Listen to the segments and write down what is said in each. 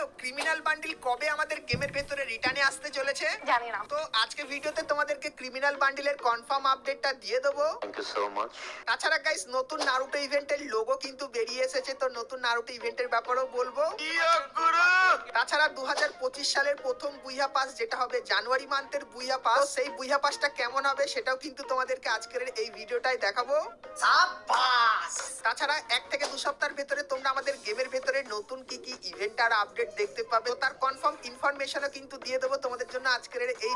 জানো criminal bundle কবে আমাদের গেমের ভেতরে রিটার্নে আসতে চলেছে? জানি না। তো আজকে ভিডিওতে তোমাদেরকে ক্রিমিনাল বান্ডিলের কনফার্ম আপডেটটা দিয়ে দেবো। Thank you so much. তাছাড়া গাইস নতুন নারুটো ইভেন্টের লোগো কিন্তু বেরিয়ে এসেছে, তো নতুন নারুটো ইভেন্টের ব্যাপারেও বলবো। তাছাড়া 2025 সালের প্রথম বুইয়া পাস যেটা হবে জানুয়ারি মান্থের বুইয়া পাস, সেই বুইয়া পাসটা কেমন হবে সেটাও কিন্তু তোমাদেরকে আজকের এই ভিডিওটাই দেখাবো। তাছাড়া 1 থেকে 2 সপ্তাহের ভেতরে তোমরা আমাদের গেমের ভেতরে নতুন কি কি ইভেন্ট আর আপডেট দেখতে পাবে, তার কনফার্ম ইনফরমেশনও কিন্তু দিয়ে দেবো তোমাদের জন্য আজকের এই।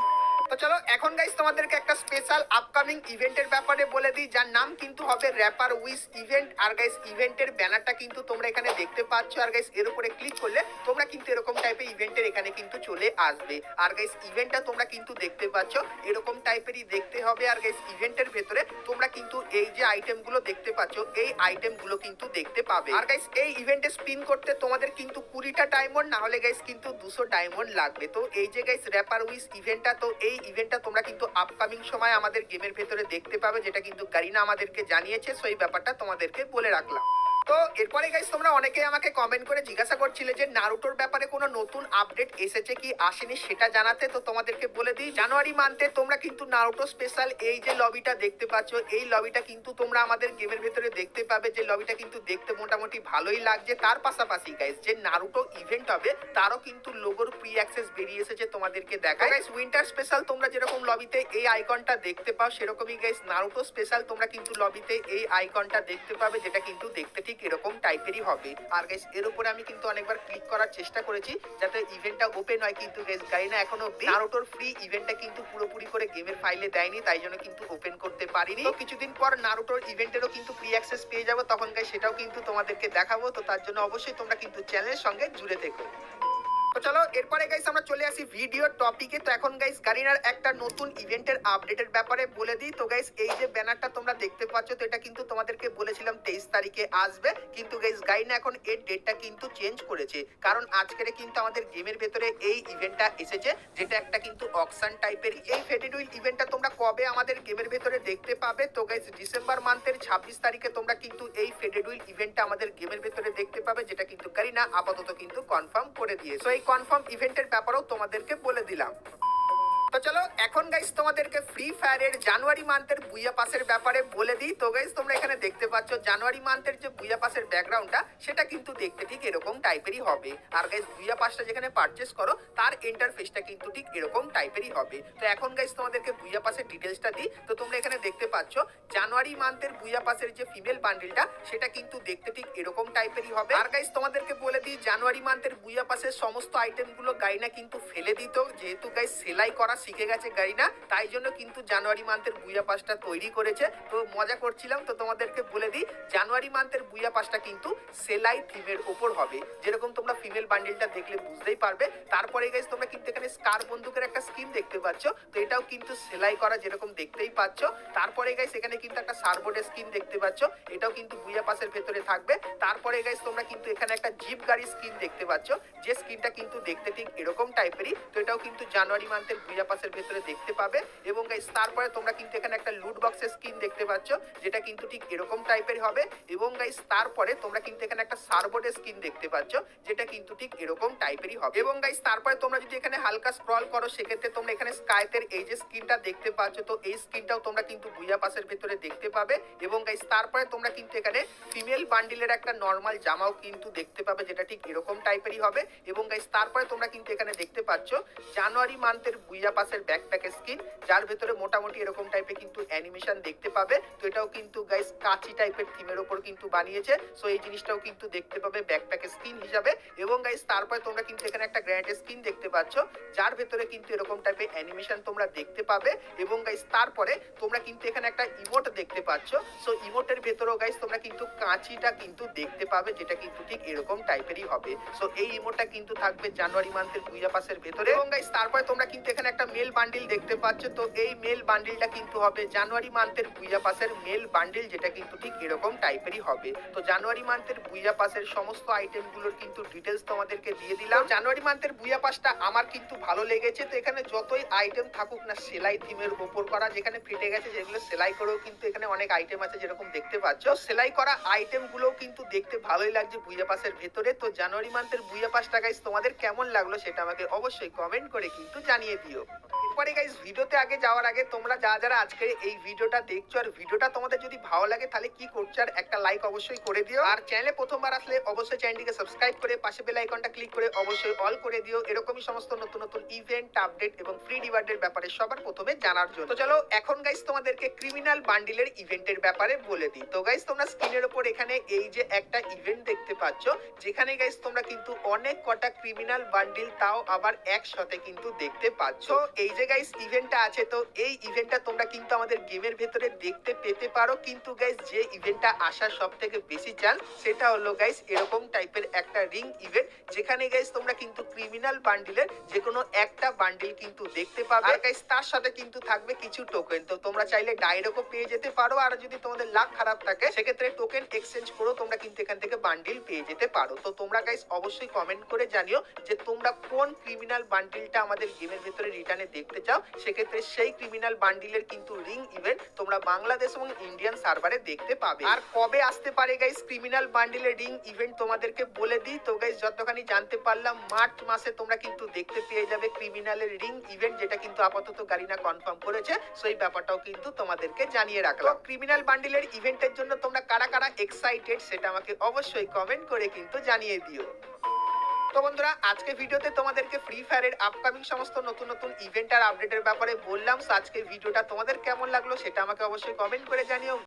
তো চলো এখন গাইস তোমাদেরকে একটা স্পেশাল আপকামিং ইভেন্টের ব্যাপারে বলে দিই, যার নাম কিন্তু হবে র্যাপার উইস ইভেন্ট। আর গাইস ইভেন্টের ব্যানারটা কিন্তু তোমরা এখানে দেখতে পাচ্ছ, আর গাইস এর উপরে ক্লিক করলে তোমরা কিন্তু এরকম টাইপের ইভেন্টের এখানে কিন্তু চলে আসবে। আর গাইস ইভেন্টটা তোমরা কিন্তু দেখতে পাচ্ছ এরকম টাইপেরই দেখতে হবে। আর গাইস ইভেন্টের ভেতরে তোমরা কিন্তু এই যে আইটেমগুলো দেখতে পাচ্ছ এই আইটেমগুলো কিন্তু দেখতে পাবে। আর গাইস এই ইভেন্টে স্পিন করতে তোমাদের কিন্তু 20টা ডায়মন্ড, না হলে গাইস কিন্তু 200 ডায়মন্ড লাগবে। তো এই যে গাইস র্যাপার উইস ইভেন্টটা, তো এই ইভেন্টটা তোমরা কিন্তু আপকামিং সময় আমাদের গেমের ভেতরে দেখতে পাবে, যেটা কিন্তু গারিনা আমাদেরকে জানিয়েছে। সো এই ব্যাপারটা তোমাদেরকে বলে রাখলাম। তো এরপরে গাইস তোমরা অনেকে আমাকে কমেন্ট করে জিজ্ঞাসা করছিলে যে নারুটোর ব্যাপারে কোনো নতুন আপডেট এসেছে কি আসেনি সেটা জানাতে। তো তোমাদেরকে বলে দিই, জানুয়ারি মান্থে তোমরা কিন্তু নারুটো স্পেশাল এই যে লবিটা দেখতে পাচ্ছ এই লবিটা কিন্তু তোমরা আমাদের গেমের ভেতরে দেখতে পাবে, যে লবিটা কিন্তু দেখতে মোটামুটি ভালোই লাগছে। তার পাশাপাশি গাইস যে নারুটো ইভেন্ট হবে তারও কিন্তু লোগোর প্রি অ্যাক্সেস বেরিয়ে এসেছে, তোমাদেরকে দেখায়। গাইস উইন্টার স্পেশাল তোমরা যেরকম লবিতে এই আইকনটা দেখতে পাও, সেরকমই গাইস নারুটো স্পেশাল তোমরা কিন্তু লবিতে এই আইকনটা দেখতে পাবে, যেটা কিন্তু দেখতে ঠিক এরকম টাইপেরই হবে। আর গাইস এর উপরে আমি কিন্তু অনেকবার ক্লিক করার চেষ্টা করেছি যাতে ইভেন্টটা ওপেন হয়, কিন্তু গাইস গারিনা এখনো নারুটোর ফ্রি ইভেন্টটা কিন্তু পুরোপুরি করে গেমের ফাইলে দেয়নি, তাই জন্য কিন্তু ওপেন করতে পারিনি। তো কিছুদিন পর নারুটোর ইভেন্টেরও কিন্তু প্রি অ্যাক্সেস পেয়ে যাবো, তখন গাইস সেটাও কিন্তু তোমাদেরকে দেখাবো। তো তার জন্য অবশ্যই তোমরা কিন্তু চ্যানেলের সঙ্গে জুড়ে থেকো। তো চলো এরপরে গাইস আমরা চলে আসি ভিডিও টপিকে। তো এখন গাইস গারিনার একটা নতুন ইভেন্টের আপডেটের ব্যাপারে বলে দিই। তো গাইস এই যে ব্যানারটা তোমরা দেখতে পাচ্ছ, তো এটা কিন্তু তোমাদেরকে বলেছিলাম 23 তারিখে আসবে, কিন্তু গাইস গারিনা এখন এর ডেটটা কিন্তু চেঞ্জ করেছে, কারণ আজকের কিন্তু আমাদের গেমের ভেতরে এই ইভেন্টটা এসেছে, যেটা একটা কিন্তু অকশন টাইপের। এই ফেডেড হুইল ইভেন্টটা তোমরা কবে আমাদের গেমের ভেতরে দেখতে পাবে? তো গাইস ডিসেম্বর মান্থের 26 তারিখে তোমরা কিন্তু এই ফেডেড হুইল ইভেন্টটা আমাদের গেমের ভেতরে দেখতে পাবে, যেটা কিন্তু গারিনা আপাতত কিন্তু কনফার্ম করে দিয়েছে। এই কনফার্ম ইভেন্টের ব্যাপারেও তোমাদেরকে বলে দিলাম। তো চলো এখন গাইস তোমাদেরকে ফ্রি ফায়ারের জানুয়ারি মান্থের বুইয়া পাসের ব্যাপারে বলে দিই। তো গাইস তোমরা এখানে দেখতে পাচ্ছ জানুয়ারি মান্থের যে বুইয়া পাসের ব্যাকগ্রাউন্ডটা সেটা কিন্তু দেখতে ঠিক এরকম টাইপেরই হবে। আর গাইস বুইয়া পাসটা যেখানে পারচেস করো তার ইন্টারফেসটা কিন্তু ঠিক এরকম টাইপেরই হবে। তো এখন গাইস তোমাদেরকে বুইয়া পাসের ডিটেলসটা দিই। তো তোমরা এখানে দেখতে পাচ্ছ জানুয়ারি মান্থের বুইয়া পাসের যে ফিমেল বান্ডেলটা সেটা কিন্তু দেখতে ঠিক এরকম টাইপেরই হবে। আর গাইস তোমাদেরকে বলে দিই জানুয়ারি মান্থের বুইয়া পাসের সমস্ত আইটেমগুলো গারিনা কিন্তু ফেলে দিত, যেহেতু গাইস সেলাই করা শিখে গেছে গারিনা, তাই জন্য কিন্তু জানুয়ারি মান্থের বুইয়া পাসটা তৈরি করেছে। তো মজা করছিলাম। তো তোমাদেরকে বলে দিই জানুয়ারি মান্থের বুইয়া পাসটা কিন্তু সেলাই থিমের উপর হবে, যেরকম তোমরা ফিমেল বান্ডেলটা দেখলে বুঝতেই পারবে। তারপরে গাইস তোমরা কিন্তু এখানে স্কার বন্দুকের একটা স্কিন দেখতে পাচ্ছ, তো এটাও কিন্তু সেলাই করা যেরকম দেখতেই পাচ্ছ। তারপরে গাইস এখানে কিন্তু একটা সারবোর্ডের স্কিন দেখতে পাচ্ছ, এটাও কিন্তু বুইয়া পাসের ভেতরে থাকবে। তারপরে গাইস তোমরা কিন্তু এখানে একটা জিপ গাড়ির স্কিন দেখতে পাচ্ছ, যে স্কিনটা কিন্তু দেখতে ঠিক এরকম টাইপেরই। তো এটাও কিন্তু জানুয়ারি মান্থের বুইয়া পাসের ভেতরে দেখতে পাবে। এবং গাইস তারপরে তোমরা কিন্তু এখানে একটা লুট বক্সের স্কিন দেখতে পাচ্ছ, যেটা কিন্তু ঠিক এরকম টাইপের হবে। এবং গাইস তারপরে তোমরা কিন্তু এখানে একটা সারবোর্ডের স্কিন দেখতে পাচ্ছ, যেটা কিন্তু ঠিক এরকম টাইপেরই হবে। এবং গাইস তারপরে তোমরা যদি এখানে হালকা স্ক্রল করো সেক্ষেত্রে তোমরা এখানে স্কাইতের এই যে স্কিনটা দেখতে পাচ্ছ, তো এই স্কিনটাও তোমরা কিন্তু বুইয়া পাসের ভেতরে দেখতে পাবে। এবং গাইস তারপরে তোমরা কিন্তু এখানে ফিমেল বান্ডিলের একটা নরমাল জামাও কিন্তু দেখতে পাবে, যেটা ঠিক এরকম টাইপেরই হবে। এবং গাইস তারপরে তোমরা কিন্তু এখানে দেখতে পাচ্ছ জানুয়ারি মান্থের বুইয়া পাসের ব্যাকপ্যাকের স্কিন, যার ভেতরে মোটামুটি এরকম টাইপের কিন্তু অ্যানিমেশন দেখতে পাবে। তো এটাও কিন্তু গাইস কাচি টাইপের থিমের উপর কিন্তু বানিয়েছে, সো এই জিনিসটাও কিন্তু দেখতে পাবে ব্যাকপ্যাকের স্কিন হিসাবে। এবং গাইস তারপরে তোমরা কিন্তু এখানে একটা গ্র্যান্ডের স্কিন দেখতে পাচ্ছ, যার ভেতরে কিন্তু এরকম টাইপের অ্যানিমেশন তোমরা দেখতে পাবে। এবং গাইস তারপরে তোমরা কিন্তু এখানে একটা ইমোট দেখতে পাচ্ছ, সো ইমোটের ভেতরেও গাইস তোমরা কিন্তু কাঁচিটা কিন্তু দেখতে পাবে, যেটা কিন্তু ঠিক এরকম টাইপেরই হবে। সো এই ইমোটটা কিন্তু থাকবে জানুয়ারি মান্থের বুইয়া পাসের ভেতরে। এবং গাইস তারপরে তোমরা কিন্তু এখানে একটা মেল বান্ডিল দেখতে পাচ্ছ, তো এই মেল বান্ডিলটা কিন্তু হবে জানুয়ারি মান্থের বুইয়া পাসের মেল বান্ডিল, যেটা কিন্তু ঠিক এরকম টাইপেরই হবে। তো জানুয়ারি মান্থের বুইয়া পাসের সমস্ত আইটেমগুলোর কিন্তু ডিটেলস তোমাদেরকে দিয়ে দিলাম। জানুয়ারি মান্থের বুইয়া পাসটা আমার কিন্তু ভালো লেগেছে। তো এখানে যতই আইটেম থাকুক না সেলাই থিমের উপর করা, যেখানে ফেটে গেছে যেগুলো সেলাই করেও কিন্তু এখানে অনেক আইটেম আছে যেরকম দেখতে পাচ্ছ। সেলাই করা আইটেম গুলোও কিন্তু দেখতে ভালোই লাগছে বুইয়া পাসের ভেতরে। তো জানুয়ারি মান্থের বুইয়া পাসটা গাইস তোমাদের কেমন লাগলো সেটা আমাকে অবশ্যই কমেন্ট করে কিন্তু জানিয়ে দিও। এরপরে গাইস ভিডিওতে আগে যাওয়ার আগে তোমরা যারা আজকে এই ভিডিওটা দেখছো আর ভিডিওটা তোমাদের যদি ভালো লাগে তাহলে কি করছো, আর একটা লাইক অবশ্যই করে দিও। আর চ্যানেলে প্রথমবার আসলে অবশ্যই চ্যানেলটিকে সাবস্ক্রাইব করে পাশে বেল আইকনটা ক্লিক করে অবশ্যই অল করে দিও, এরকমই সমস্ত নতুন নতুন ইভেন্ট আপডেট এবং ফ্রি রিওয়ার্ডের ব্যাপারে সবার প্রথমে জানার জন্য। তো চলো এখন গাইস তোমাদেরকে ক্রিমিনাল বান্ডিলের ইভেন্টের ব্যাপারে বলে দিই। তো গাইস তোমরা স্ক্রিনের উপর এখানে এই যে একটা ইভেন্ট দেখতে পাচ্ছ, যেখানে গাইস তোমরা কিন্তু অনেক কটা ক্রিমিনাল বান্ডিল তাও আবার একসাথে কিন্তু দেখতে পাচ্ছ। এই যে গাইস ইভেন্টটা আছে, তো এই ইভেন্টটা তোমরা কিন্তু আমাদের গেমের ভেতরে দেখতে পেতে পারো, কিন্তু গাইস যে ইভেন্টটা আসার সব থেকে বেশি চান্স সেটা হলো গাইস এরকম টাইপের একটা রিং ইভেন্ট, যেখানে গাইস তোমরা কিন্তু ক্রিমিনাল বান্ডিলের যে কোনো একটা বান্ডিল কিন্তু দেখতে পাবে। আর গাইস তার সাথে কিন্তু থাকবে কিছু টোকেন। তো তোমরা চাইলে ডাইরেক্টও পেয়ে যেতে পারো, আর যদি তোমাদের লাক খারাপ থাকে সেক্ষেত্রে টোকেন এক্সচেঞ্জ করেও তোমরা কিন্তু এখান থেকে বান্ডিল পেয়ে যেতে পারো। তো তোমরা গাইস অবশ্যই কমেন্ট করে জানিও যে তোমরা কোন ক্রিমিনাল বান্ডিলটা আমাদের গেমের ভেতরে রিটার্নে দেখতে চাও। সেক্ষেত্রে সেই ক্রিমিনাল বান্ডিলের কিন্তু রিং ইভেন্ট তোমরা বাংলাদেশ এবং ইন্ডিয়ান সার্ভারে দেখতে পাবে। আর কবে আসতে পারে গাইস ক্রিমিনাল বান্ডিলের রিং ইভেন্ট তোমাদেরকে বলে দিই। তো গাইস যতখানি জানতে পারলাম মার্চ মাসে তোমরা কিন্তু দেখতে পেয়ে যাবে ক্রিমিনালের রিং ইভেন্ট, যেটা কিন্তু আপাতত গারিনা কনফার্ম করেছে। সেই ব্যাপারটাও কিন্তু তোমাদেরকে জানিয়ে রাখলাম। ক্রিমিনাল বান্ডিলের ইভেন্টের জন্য তোমরা কারা কারা এক্সাইটেড সেটা আমাকে অবশ্যই কমেন্ট করে কিন্তু জানিয়ে দিও। তো বন্ধুরা আজকে ভিডিওতে তোমাদেরকে ফ্রি ফায়ারের আপকামিং সমস্ত নতুন নতুন ইভেন্ট আর আপডেটের ব্যাপারে বললাম। আজকে ভিডিওটা তোমাদের কেমন লাগলো সেটা আমাকে অবশ্যই কমেন্ট করে জানিও।